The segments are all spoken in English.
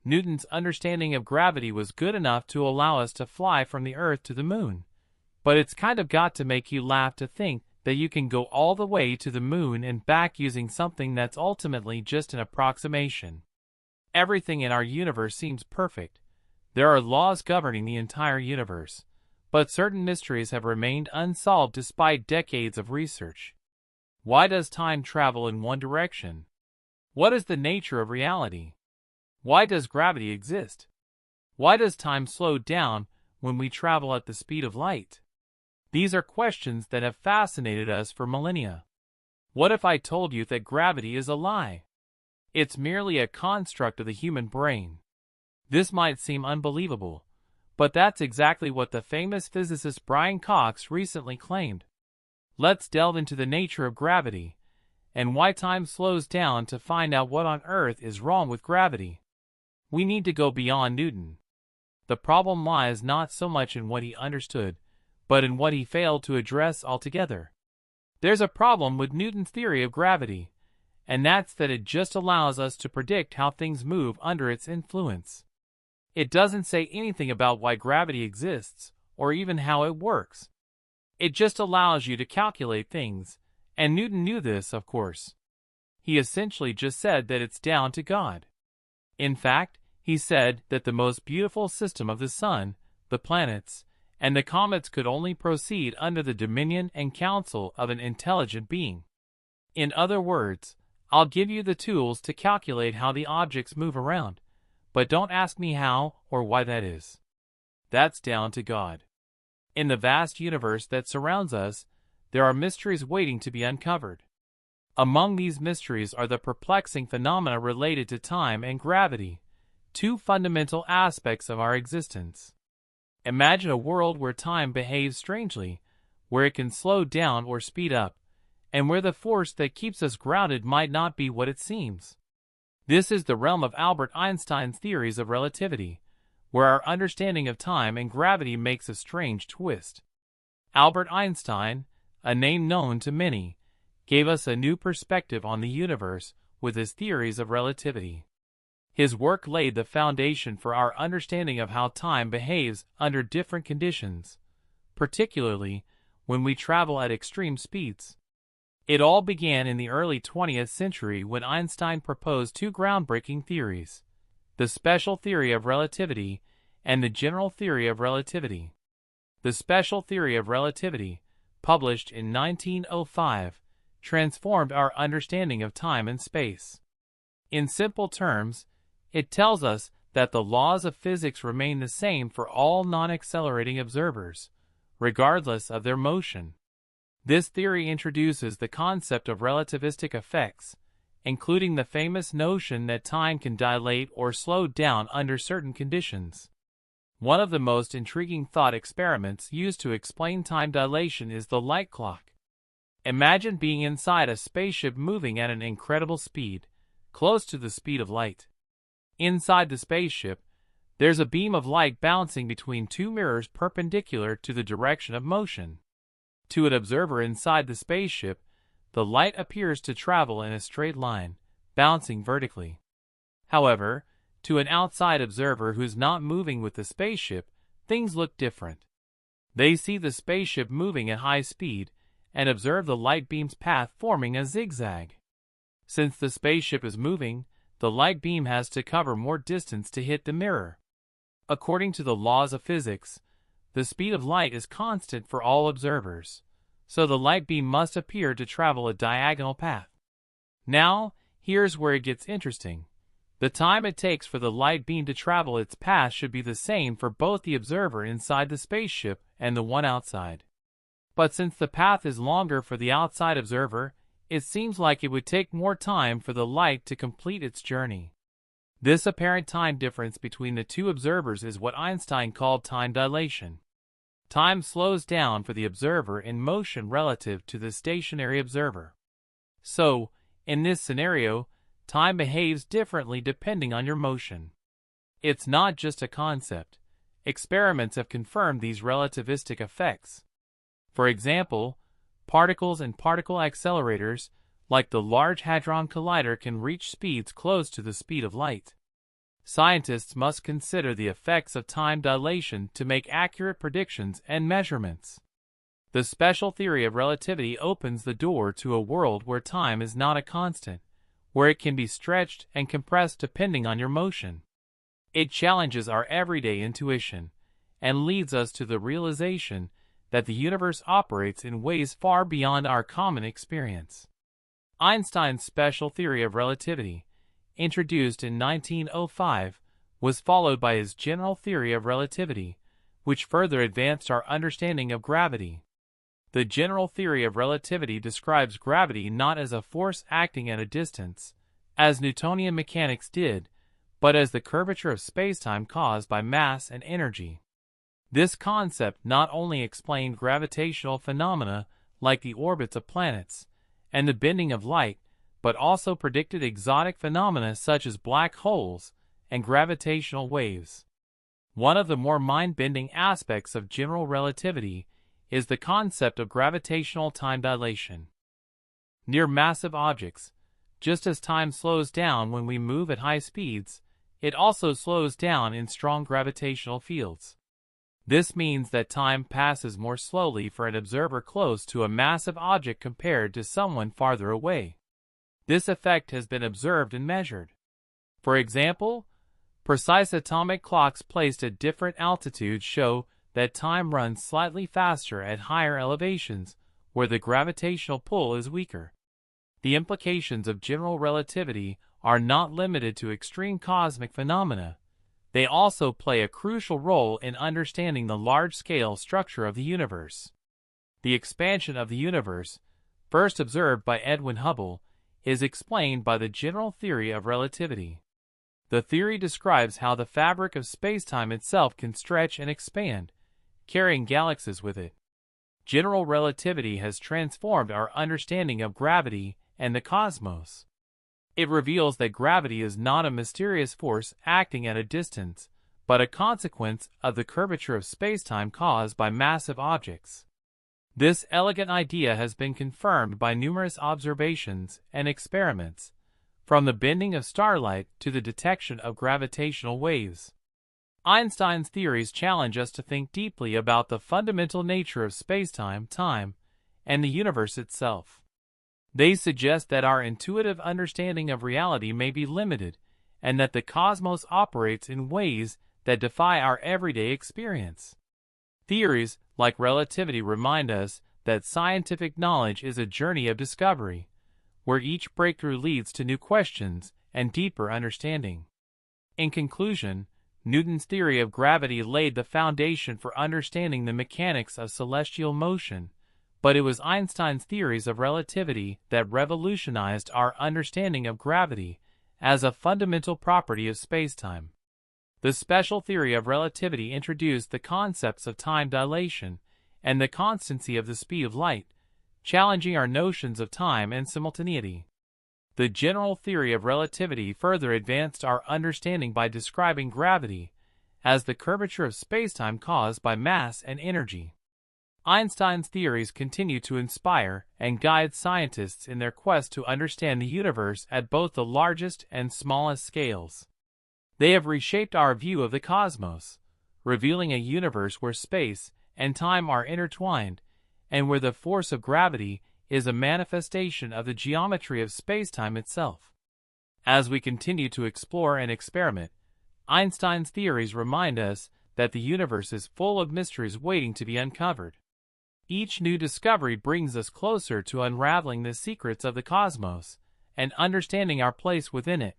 Newton's understanding of gravity was good enough to allow us to fly from the Earth to the Moon. But it's kind of got to make you laugh to think that you can go all the way to the Moon and back using something that's ultimately just an approximation. Everything in our universe seems perfect. There are laws governing the entire universe, but certain mysteries have remained unsolved despite decades of research. Why does time travel in one direction? What is the nature of reality? Why does gravity exist? Why does time slow down when we travel at the speed of light? These are questions that have fascinated us for millennia. What if I told you that gravity is a lie? It's merely a construct of the human brain. This might seem unbelievable, but that's exactly what the famous physicist Brian Cox recently claimed. Let's delve into the nature of gravity and why time slows down to find out what on earth is wrong with gravity. We need to go beyond Newton. The problem lies not so much in what he understood, but in what he failed to address altogether. There's a problem with Newton's theory of gravity, and that's that it just allows us to predict how things move under its influence. It doesn't say anything about why gravity exists, or even how it works. It just allows you to calculate things, and Newton knew this, of course. He essentially just said that it's down to God. In fact, he said that the most beautiful system of the sun, the planets, and the comets could only proceed under the dominion and counsel of an intelligent being. In other words, I'll give you the tools to calculate how the objects move around, but don't ask me how or why that is. That's down to God. In the vast universe that surrounds us, there are mysteries waiting to be uncovered. Among these mysteries are the perplexing phenomena related to time and gravity, two fundamental aspects of our existence. Imagine a world where time behaves strangely, where it can slow down or speed up, and where the force that keeps us grounded might not be what it seems. This is the realm of Albert Einstein's theories of relativity, where our understanding of time and gravity makes a strange twist. Albert Einstein, a name known to many, gave us a new perspective on the universe with his theories of relativity. His work laid the foundation for our understanding of how time behaves under different conditions, particularly when we travel at extreme speeds. It all began in the early 20th century when Einstein proposed two groundbreaking theories, the special theory of relativity and the general theory of relativity. The special theory of relativity, published in 1905, transformed our understanding of time and space. In simple terms, it tells us that the laws of physics remain the same for all non-accelerating observers, regardless of their motion. This theory introduces the concept of relativistic effects, including the famous notion that time can dilate or slow down under certain conditions. One of the most intriguing thought experiments used to explain time dilation is the light clock. Imagine being inside a spaceship moving at an incredible speed, close to the speed of light. Inside the spaceship, there's a beam of light bouncing between two mirrors perpendicular to the direction of motion. To an observer inside the spaceship, the light appears to travel in a straight line, bouncing vertically. However, to an outside observer who's not moving with the spaceship, things look different. They see the spaceship moving at high speed and observe the light beam's path forming a zigzag. Since the spaceship is moving, the light beam has to cover more distance to hit the mirror. According to the laws of physics, the speed of light is constant for all observers, so the light beam must appear to travel a diagonal path. Now, here's where it gets interesting. The time it takes for the light beam to travel its path should be the same for both the observer inside the spaceship and the one outside. But since the path is longer for the outside observer, it seems like it would take more time for the light to complete its journey. This apparent time difference between the two observers is what Einstein called time dilation. Time slows down for the observer in motion relative to the stationary observer. So, in this scenario, time behaves differently depending on your motion. It's not just a concept. Experiments have confirmed these relativistic effects. For example, particles and particle accelerators, like the Large Hadron Collider, can reach speeds close to the speed of light. scientists must consider the effects of time dilation to make accurate predictions and measurements. The special theory of relativity opens the door to a world where time is not a constant, where it can be stretched and compressed depending on your motion. It challenges our everyday intuition and leads us to the realization that the universe operates in ways far beyond our common experience. Einstein's special theory of relativity, introduced in 1905, was followed by his general theory of relativity, which further advanced our understanding of gravity. The general theory of relativity describes gravity not as a force acting at a distance, as Newtonian mechanics did, but as the curvature of spacetime caused by mass and energy. This concept not only explained gravitational phenomena like the orbits of planets and the bending of light, but also predicted exotic phenomena such as black holes and gravitational waves. One of the more mind-bending aspects of general relativity is the concept of gravitational time dilation. Near massive objects, just as time slows down when we move at high speeds, it also slows down in strong gravitational fields. This means that time passes more slowly for an observer close to a massive object compared to someone farther away. This effect has been observed and measured. For example, precise atomic clocks placed at different altitudes show that time runs slightly faster at higher elevations where the gravitational pull is weaker. The implications of general relativity are not limited to extreme cosmic phenomena. They also play a crucial role in understanding the large-scale structure of the universe. The expansion of the universe, first observed by Edwin Hubble, is explained by the general theory of relativity. The theory describes how the fabric of spacetime itself can stretch and expand, carrying galaxies with it. General relativity has transformed our understanding of gravity and the cosmos. It reveals that gravity is not a mysterious force acting at a distance, but a consequence of the curvature of spacetime caused by massive objects. This elegant idea has been confirmed by numerous observations and experiments, from the bending of starlight to the detection of gravitational waves. Einstein's theories challenge us to think deeply about the fundamental nature of spacetime, time, and the universe itself. They suggest that our intuitive understanding of reality may be limited, and that the cosmos operates in ways that defy our everyday experience. Theories like relativity remind us that scientific knowledge is a journey of discovery, where each breakthrough leads to new questions and deeper understanding. In conclusion, Newton's theory of gravity laid the foundation for understanding the mechanics of celestial motion, but it was Einstein's theories of relativity that revolutionized our understanding of gravity as a fundamental property of spacetime. The special theory of relativity introduced the concepts of time dilation and the constancy of the speed of light, challenging our notions of time and simultaneity. The general theory of relativity further advanced our understanding by describing gravity as the curvature of spacetime caused by mass and energy. Einstein's theories continue to inspire and guide scientists in their quest to understand the universe at both the largest and smallest scales. They have reshaped our view of the cosmos, revealing a universe where space and time are intertwined, and where the force of gravity is a manifestation of the geometry of spacetime itself. As we continue to explore and experiment, Einstein's theories remind us that the universe is full of mysteries waiting to be uncovered. Each new discovery brings us closer to unraveling the secrets of the cosmos and understanding our place within it.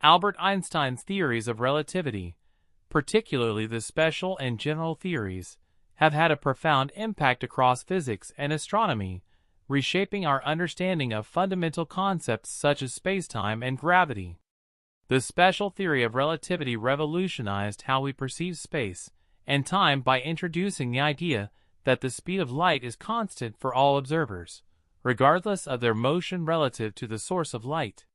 Albert Einstein's theories of relativity, particularly the special and general theories, have had a profound impact across physics and astronomy, reshaping our understanding of fundamental concepts such as spacetime and gravity. The special theory of relativity revolutionized how we perceive space and time by introducing the idea that the speed of light is constant for all observers, regardless of their motion relative to the source of light.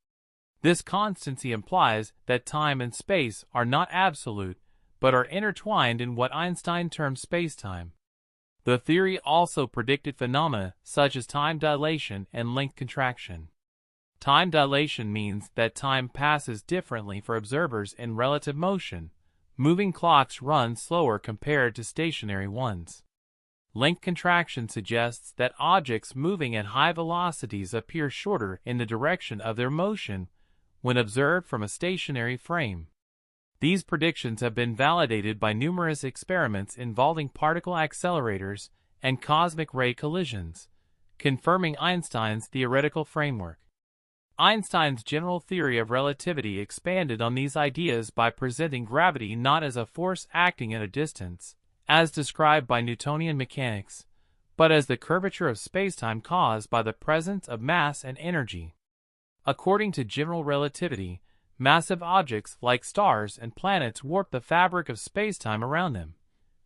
This constancy implies that time and space are not absolute, but are intertwined in what Einstein termed spacetime. The theory also predicted phenomena such as time dilation and length contraction. Time dilation means that time passes differently for observers in relative motion. Moving clocks run slower compared to stationary ones. Length contraction suggests that objects moving at high velocities appear shorter in the direction of their motion when observed from a stationary frame. These predictions have been validated by numerous experiments involving particle accelerators and cosmic ray collisions, confirming Einstein's theoretical framework. Einstein's general theory of relativity expanded on these ideas by presenting gravity not as a force acting at a distance, as described by Newtonian mechanics, but as the curvature of spacetime caused by the presence of mass and energy. According to general relativity, massive objects like stars and planets warp the fabric of spacetime around them,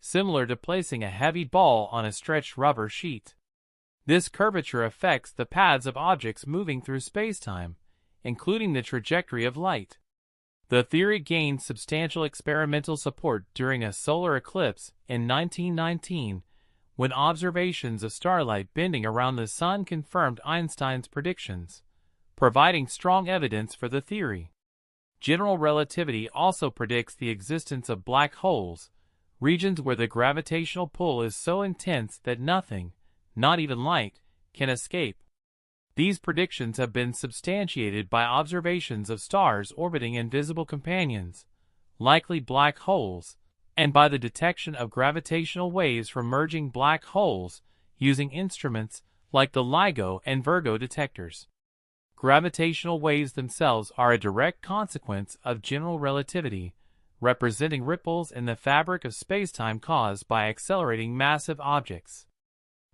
similar to placing a heavy ball on a stretched rubber sheet. This curvature affects the paths of objects moving through spacetime, including the trajectory of light. The theory gained substantial experimental support during a solar eclipse in 1919, when observations of starlight bending around the Sun confirmed Einstein's predictions, providing strong evidence for the theory. General relativity also predicts the existence of black holes, regions where the gravitational pull is so intense that nothing, not even light, can escape. These predictions have been substantiated by observations of stars orbiting invisible companions, likely black holes, and by the detection of gravitational waves from merging black holes using instruments like the LIGO and Virgo detectors. Gravitational waves themselves are a direct consequence of general relativity, representing ripples in the fabric of spacetime caused by accelerating massive objects.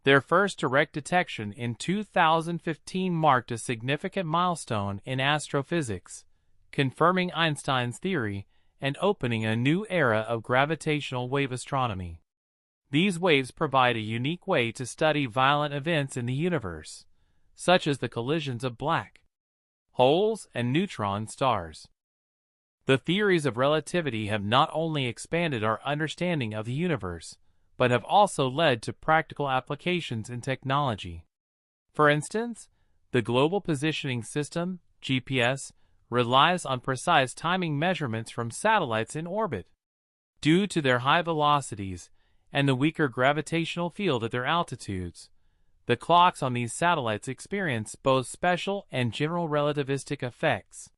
Their first direct detection in 2015 marked a significant milestone in astrophysics, confirming Einstein's theory and opening a new era of gravitational wave astronomy. These waves provide a unique way to study violent events in the universe, such as the collisions of black holes and neutron stars. The theories of relativity have not only expanded our understanding of the universe, but have also led to practical applications in technology. For instance, the Global Positioning System, GPS, relies on precise timing measurements from satellites in orbit. Due to their high velocities and the weaker gravitational field at their altitudes, the clocks on these satellites experience both special and general relativistic effects.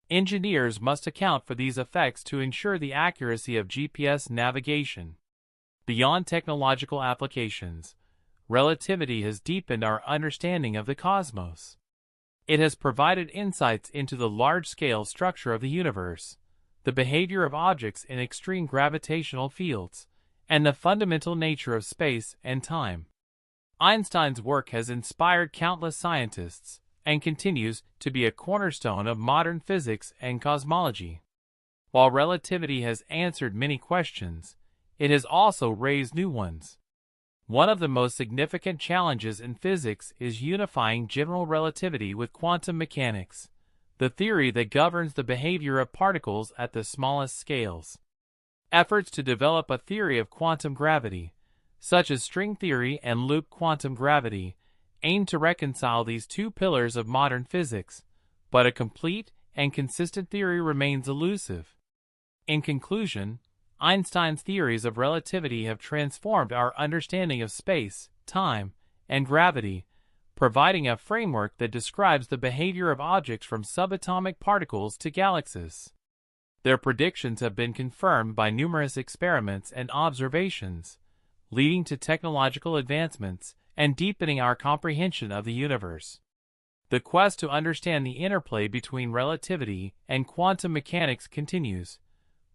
Engineers must account for these effects to ensure the accuracy of GPS navigation. Beyond technological applications, relativity has deepened our understanding of the cosmos. It has provided insights into the large-scale structure of the universe, the behavior of objects in extreme gravitational fields, and the fundamental nature of space and time. Einstein's work has inspired countless scientists and continues to be a cornerstone of modern physics and cosmology. While relativity has answered many questions, it has also raised new ones. One of the most significant challenges in physics is unifying general relativity with quantum mechanics, the theory that governs the behavior of particles at the smallest scales. Efforts to develop a theory of quantum gravity, such as string theory and loop quantum gravity, aim to reconcile these two pillars of modern physics, but a complete and consistent theory remains elusive. In conclusion, Einstein's theories of relativity have transformed our understanding of space, time, and gravity, providing a framework that describes the behavior of objects from subatomic particles to galaxies. Their predictions have been confirmed by numerous experiments and observations, leading to technological advancements and deepening our comprehension of the universe. The quest to understand the interplay between relativity and quantum mechanics continues,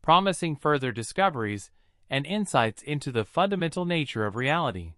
promising further discoveries and insights into the fundamental nature of reality.